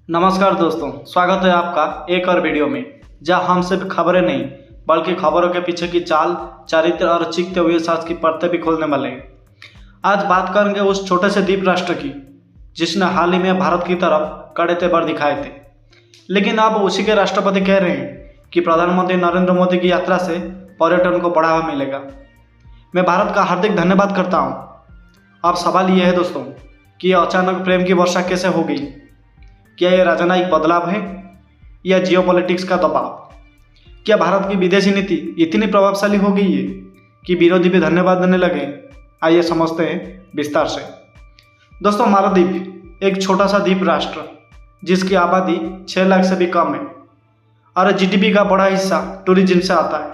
नमस्कार दोस्तों, स्वागत है आपका एक और वीडियो में, जहां हम सिर्फ खबरें नहीं बल्कि खबरों के पीछे की चाल, चरित्र और चीखते हुए सांस की परतें भी खोलने वाले हैं। आज बात करेंगे उस छोटे से द्वीप राष्ट्र की जिसने हाल ही में भारत की तरफ कड़े तेवर दिखाए थे, लेकिन अब उसी के राष्ट्रपति कह रहे हैं कि प्रधानमंत्री नरेंद्र मोदी की यात्रा से पर्यटन को बढ़ावा मिलेगा। मैं भारत का हार्दिक धन्यवाद करता हूँ। अब सवाल यह है दोस्तों कि यह अचानक प्रेम की वर्षा कैसे हो गई? क्या यह राजनयिक बदलाव है या जियोपॉलिटिक्स का दबाव? क्या भारत की विदेशी नीति इतनी प्रभावशाली हो गई है कि विरोधी भी धन्यवाद देने लगे? आइए समझते हैं विस्तार से। दोस्तों, मालदीव एक छोटा सा द्वीप राष्ट्र जिसकी आबादी 6 लाख से भी कम है और जीडीपी का बड़ा हिस्सा टूरिज्म से आता है।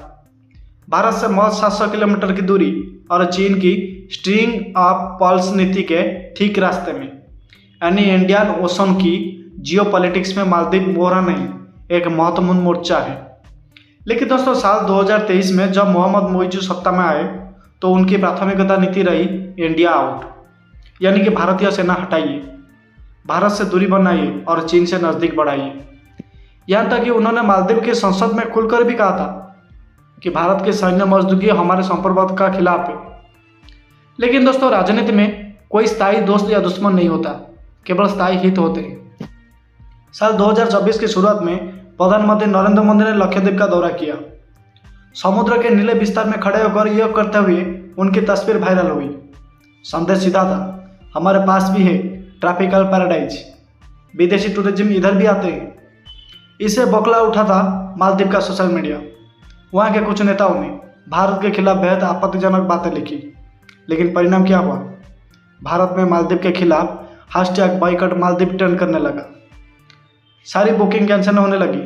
भारत से महज 700 किलोमीटर की दूरी और चीन की स्ट्रिंग ऑफ पर्ल्स नीति के ठीक रास्ते में, यानी इंडियन ओशन की जियोपॉलिटिक्स में मालदीव मोहरा नहीं, एक महत्वपूर्ण मोर्चा है। लेकिन दोस्तों, साल 2023 में जब मोहम्मद मोइजू सत्ता में आए तो उनकी प्राथमिकता नीति रही इंडिया आउट, यानी कि भारतीय सेना हटाइए, भारत से दूरी बनाइए और चीन से नज़दीक बढ़ाइए। यहाँ तक कि उन्होंने मालदीव की संसद में खुलकर भी कहा था कि भारत की सैन्य मौजूदगी हमारे संप्रभुत्व का खिलाफ है। लेकिन दोस्तों, राजनीति में कोई स्थायी दोस्त या दुश्मन नहीं होता, केवल स्थायी हित होते हैं। साल 2024 की शुरुआत में प्रधानमंत्री नरेंद्र मोदी ने लक्षद्वीप का दौरा किया। समुद्र के नीले विस्तार में खड़े होकर योग करते हुए उनकी तस्वीर वायरल हुई। संदेश सीधा था, हमारे पास भी है ट्रॉपिकल पैराडाइज, विदेशी टूरिज्म इधर भी आते हैं। इसे बौखला उठा था मालदीव का सोशल मीडिया। वहाँ के कुछ नेताओं ने भारत के खिलाफ बेहद आपत्तिजनक बातें लिखी, लेकिन परिणाम क्या हुआ? भारत में मालदीव के खिलाफ #बॉयकॉट मालदीव ट्रेंड करने लगा। सारी बुकिंग कैंसिल होने लगी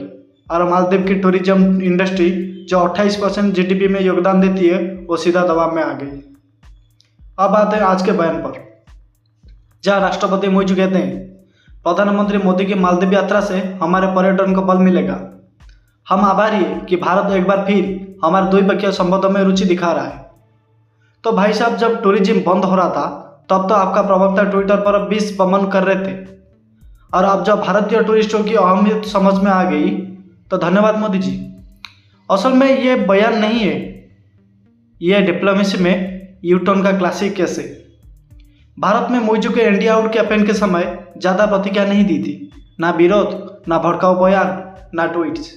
और मालदीव की टूरिज्म इंडस्ट्री जो 28% जीडीपी में योगदान देती है वो सीधा दबाव में आ गई। अब आते हैं आज के बयान पर, जहाँ राष्ट्रपति मोइजू कहते हैं, प्रधानमंत्री मोदी की मालदीव यात्रा से हमारे पर्यटन को बल मिलेगा। हम आभारी हैं कि भारत एक बार फिर हमारे द्विपक्षीय संबंधों में रुचि दिखा रहा है। तो भाई साहब, जब टूरिज्म बंद हो रहा था तब तो आपका प्रवक्ता ट्विटर पर विश्व भ्रमण कर रहे थे, और अब जब भारतीय टूरिस्टों की अहमियत समझ में आ गई तो धन्यवाद मोदी जी। असल में ये बयान नहीं है, ये डिप्लोमेसी में यूटर्न का क्लासिक केस है। भारत में मोइजू के इंडिया आउट कैंपेन के समय ज़्यादा प्रतिक्रिया नहीं दी थी, ना विरोध, ना भड़काऊ बयान, ना ट्वीट्स।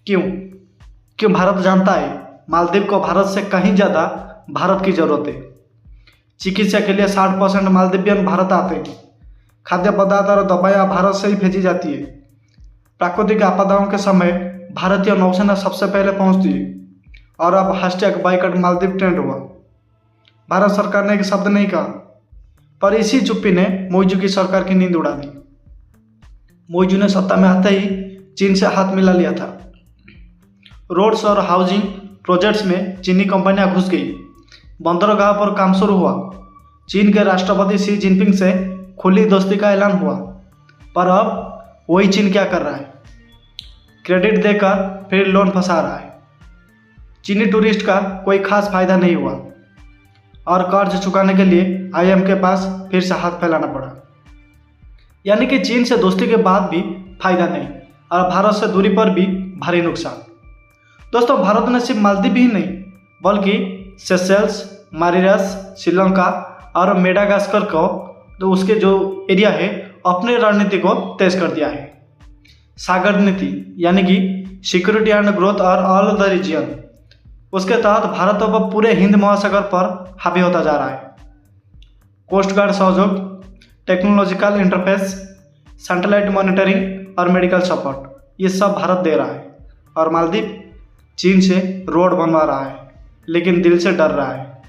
क्यों भारत जानता है मालदीव को भारत से कहीं ज़्यादा भारत की ज़रूरत है। चिकित्सा के लिए 60% मालदीवियन भारत आते हैं। खाद्य पदार्थ और दवाइयाँ भारत से ही भेजी जाती है। प्राकृतिक आपदाओं के समय भारतीय नौसेना सबसे पहले पहुंचती है। और अब #बॉयकॉट मालदीव ट्रेंड हुआ। भारत सरकार ने एक शब्द नहीं कहा, पर इसी चुप्पी ने मोइजू की सरकार की नींद उड़ा दी। मोइजू ने सत्ता में आते ही चीन से हाथ मिला लिया था। रोड्स और हाउसिंग प्रोजेक्ट्स में चीनी कंपनियां घुस गई। बंदरगाह पर काम शुरू हुआ। चीन के राष्ट्रपति शी जिनपिंग से खुली दोस्ती का ऐलान हुआ। पर अब वही चीन क्या कर रहा है? क्रेडिट देकर फिर लोन फंसा रहा है। चीनी टूरिस्ट का कोई खास फायदा नहीं हुआ और कर्ज चुकाने के लिए IMF के पास फिर से हाथ फैलाना पड़ा। यानी कि चीन से दोस्ती के बाद भी फायदा नहीं और भारत से दूरी पर भी भारी नुकसान। दोस्तों, भारत ने सिर्फ मालदीव ही नहीं बल्कि सेशेल्स, मॉरिशस, श्रीलंका और मेडागास्कर को, तो उसके जो एरिया है, अपनी रणनीति को तेज कर दिया है। सागर नीति यानी कि सिक्योरिटी एंड ग्रोथ और ऑल द रीजन, उसके तहत भारत अब पूरे हिंद महासागर पर हावी होता जा रहा है। कोस्ट गार्ड सहयोग, टेक्नोलॉजिकल इंटरफेस, सैटेलाइट मॉनिटरिंग और मेडिकल सपोर्ट, ये सब भारत दे रहा है। और मालदीव चीन से रोड बनवा रहा है, लेकिन दिल से डर रहा है।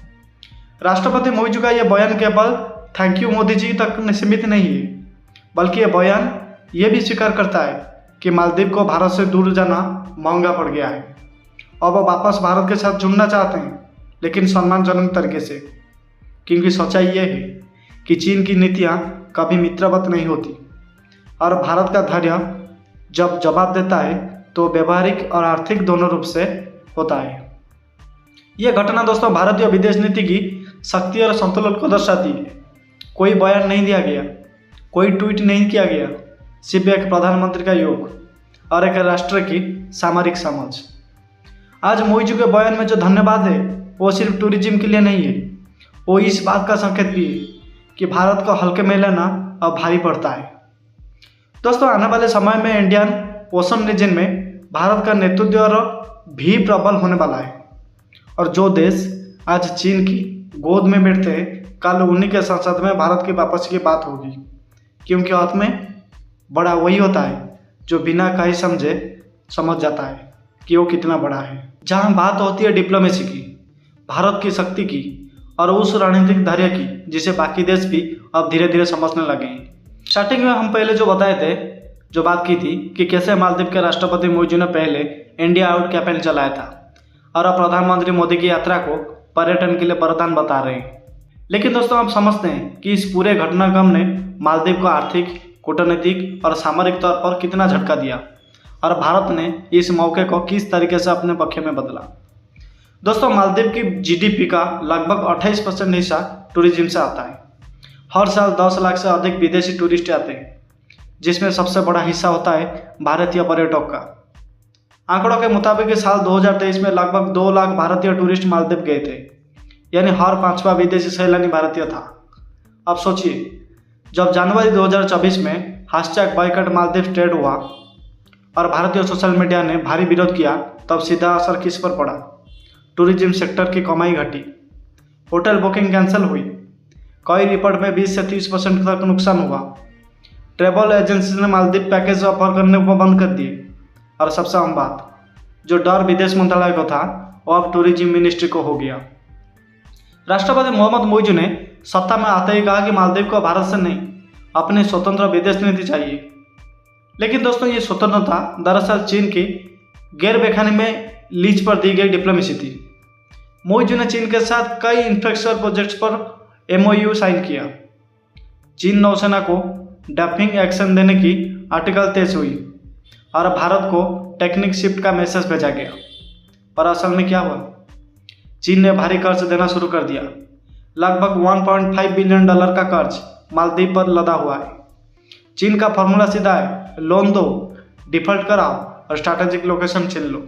राष्ट्रपति मोइजू का यह बयान केवल थैंक यू मोदी जी तक सीमित नहीं है, बल्कि यह बयान ये भी स्वीकार करता है कि मालदीव को भारत से दूर जाना महंगा पड़ गया है। अब वो वापस भारत के साथ जुड़ना चाहते हैं, लेकिन सम्मानजनक तरीके से, क्योंकि सच्चाई ये है कि चीन की नीतियाँ कभी मित्रवत नहीं होती और भारत का धैर्य जब जवाब देता है तो व्यवहारिक और आर्थिक दोनों रूप से होता है। यह घटना दोस्तों भारतीय विदेश नीति की शक्ति और संतुलन को दर्शाती है। कोई बयान नहीं दिया गया, कोई ट्वीट नहीं किया गया, सिर्फ एक प्रधानमंत्री का योग और एक राष्ट्र की सामरिक समझ। आज मोइजू के बयान में जो धन्यवाद है वो सिर्फ टूरिज्म के लिए नहीं है, वो इस बात का संकेत भी है कि भारत को हल्के में लेना अब भारी पड़ता है। दोस्तों, आने वाले समय में इंडियन ओशन रीजन में भारत का नेतृत्व और भी प्रबल होने वाला है, और जो देश आज चीन की गोद में बैठते हैं कल उन्हीं के संसद में भारत की वापसी की बात होगी, क्योंकि अर्थ में बड़ा वही होता है जो बिना कहीं समझे समझ जाता है कि वो कितना बड़ा है। जहाँ बात होती है डिप्लोमेसी की, भारत की शक्ति की और उस रणनीतिक धैर्य की जिसे बाकी देश भी अब धीरे धीरे समझने लगे हैं। स्टार्टिंग में हम पहले जो बताए थे, जो बात की थी कि कैसे मालदीव के राष्ट्रपति मोइजू ने पहले इंडिया आउट कैंपेन चलाया था और अब प्रधानमंत्री मोदी की यात्रा को पर्यटन के लिए वरदान बता रहे हैं। लेकिन दोस्तों, आप समझते हैं कि इस पूरे घटनाक्रम ने मालदीव को आर्थिक, कूटनीतिक और सामरिक तौर पर कितना झटका दिया और भारत ने इस मौके को किस तरीके से अपने पक्ष में बदला। दोस्तों, मालदीव की जीडीपी का लगभग 28% हिस्सा टूरिज्म से आता है। हर साल 10 लाख से अधिक विदेशी टूरिस्ट आते हैं, जिसमें सबसे बड़ा हिस्सा होता है भारतीय पर्यटकों का। आंकड़ों के मुताबिक इस साल 2023 में लगभग 2 लाख भारतीय टूरिस्ट मालदीव गए थे, यानी हर 5वां विदेशी सैलानी भारतीय था। अब सोचिए, जब जनवरी 2024 में #बायकॉट मालदीव ट्रेड हुआ और भारतीय सोशल मीडिया ने भारी विरोध किया, तब सीधा असर किस पर पड़ा? टूरिज्म सेक्टर की कमाई घटी, होटल बुकिंग कैंसिल हुई, कई रिपोर्ट में 20 से 30% तक नुकसान हुआ, ट्रैवल एजेंसी ने मालदीव पैकेज ऑफर करने को बंद कर दिए, और सबसे आम बात, जो डर विदेश मंत्रालय को था वो अब टूरिज्म मिनिस्ट्री को हो गया। राष्ट्रपति मोहम्मद मोइजू ने सत्ता में आते ही कहा कि मालदीव को भारत से नहीं, अपनी स्वतंत्र विदेश नीति चाहिए। लेकिन दोस्तों, ये स्वतंत्रता दरअसल चीन की गैर बेखानी में लीज पर दी गई डिप्लोमेसी थी। मोइजू ने चीन के साथ कई इंफ्रास्ट्रक्चर प्रोजेक्ट्स पर MOU साइन किया। चीन नौसेना को डंपिंग एक्शन देने की आर्टिकल 23 हुई और भारत को टेक्निक शिफ्ट का मैसेज भेजा गया। पर असल में क्या हुआ? चीन ने भारी कर्ज देना शुरू कर दिया। लगभग $1.5 बिलियन का कर्ज मालदीव पर लदा हुआ है। चीन का फॉर्मूला सीधा है, लोन दो, डिफॉल्ट कराओ और स्ट्रैटेजिक लोकेशन छीन लो।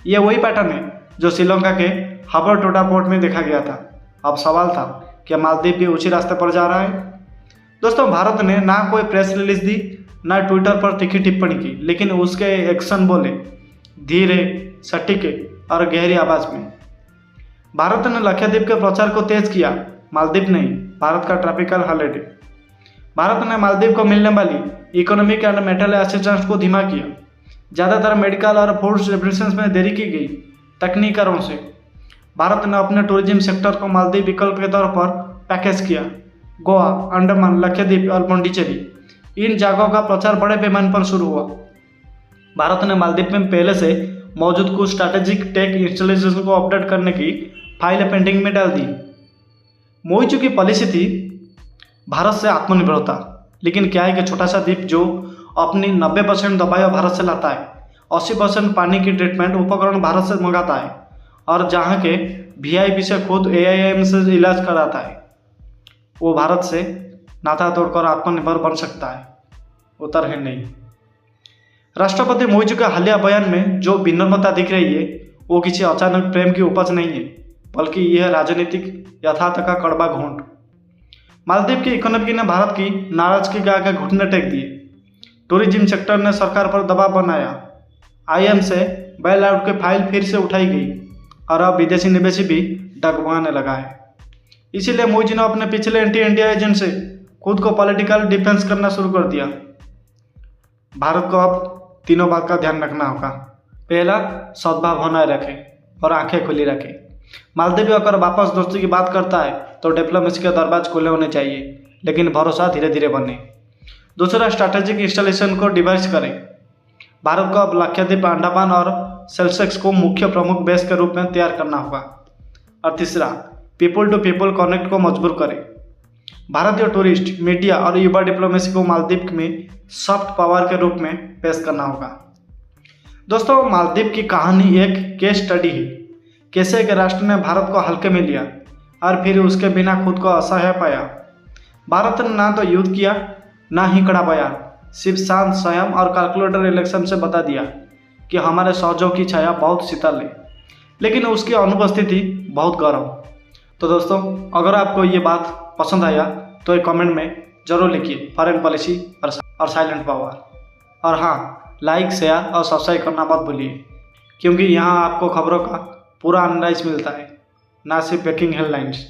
ये वही पैटर्न है जो श्रीलंका के हबरटोटा पोर्ट में देखा गया था। अब सवाल था, क्या मालदीव भी उसी रास्ते पर जा रहा है? दोस्तों, भारत ने ना कोई प्रेस रिलीज दी, ना ट्विटर पर तीखी टिप्पणी की, लेकिन उसके एक्शन बोले धीरे, सटीक और गहरी आवाज में। भारत ने लक्षद्वीप के प्रचार को तेज किया। मालदीव नहीं, भारत का ट्रॉपिकल हॉलिडे। भारत ने मालदीव को मिलने वाली इकोनॉमिक एंड मेटल असिस्टेंस को धीमा किया। ज़्यादातर मेडिकल और फूड रेफरेंसेस में देरी की गई तकनीकी कारणों से। भारत ने अपने टूरिज्म सेक्टर को मालदीव विकल्प के तौर पर पैकेज किया। गोवा, अंडमान, लक्षद्वीप और पौंडीचेरी, इन जगहों का प्रचार बड़े पैमाने पर शुरू हुआ। भारत ने मालदीव में पहले से मौजूद कुछ स्ट्रैटेजिक टेक इंस्टॉलेशन को अपडेट करने की फाइल पेंडिंग में डाल दी। मोइजू की पॉलिसी थी भारत से आत्मनिर्भरता, लेकिन क्या है कि छोटा सा द्वीप जो अपनी 90% दवाई भारत से लाता है, 80% पानी की ट्रीटमेंट उपकरण भारत से मंगाता है और जहाँ के VIP से खुद AIIM से इलाज कराता है, वो भारत से नाता तोड़कर आत्मनिर्भर बन सकता है? उत्तर है नहीं। राष्ट्रपति मोइजू के हालिया बयान में जो विनम्रता दिख रही है वो किसी अचानक प्रेम की उपज नहीं है, बल्कि यह राजनीतिक यथार्थ का कड़वा घूंट। मालदीव की इकोनॉमी ने भारत की नाराजगी के आगे घुटने टेक दिए। टूरिज्म सेक्टर ने सरकार पर दबाव बनाया। IM से बेल आउट की फाइल फिर से उठाई गई और अब विदेशी निवेश भी डगमगाने लगा है। इसीलिए मोइजू ने अपने पिछले एंटी इंडिया एजेंट से खुद को पॉलिटिकल डिफेंस करना शुरू कर दिया। भारत को अब तीनों बात का ध्यान रखना होगा। पहला, सद्भाव बनाए रखें और आंखें खुली रखें। मालदीव अगर वापस दोस्ती की बात करता है तो डिप्लोमेसी के दरवाजे खुले होने चाहिए, लेकिन भरोसा धीरे धीरे बने। दूसरा, स्ट्रैटेजिक इंस्टॉलेशन को डिवाइस करें। भारत को अब लक्षद्वीप, अंडमान और सेल्सेक्स को मुख्य प्रमुख बेस के रूप में तैयार करना होगा। और तीसरा, पीपल टू पीपल कनेक्ट को मजबूर करें। भारतीय टूरिस्ट, मीडिया और युवा डिप्लोमेसी को मालदीव में सॉफ्ट पावर के रूप में पेश करना होगा। दोस्तों, मालदीव की कहानी एक केस स्टडी है। कैसे एक राष्ट्र ने भारत को हल्के में लिया और फिर उसके बिना खुद को असहाय पाया। भारत ने ना तो युद्ध किया, ना ही कड़ा बयान, शिव शांत, संयम और कैलकुलेटर इलेक्शन से बता दिया कि हमारे सौजों की छाया बहुत शीतल है, लेकिन उसकी अनुपस्थिति बहुत गर्म। तो दोस्तों, अगर आपको ये बात पसंद आया तो एक कमेंट में ज़रूर लिखिए फॉरेन पॉलिसी और साइलेंट पावर। और हाँ, लाइक, शेयर और सब्सक्राइब करना मत भूलिए, क्योंकि यहाँ आपको खबरों का पूरा एनालाइज मिलता है, ना सिर्फ ब्रेकिंग हेडलाइंस।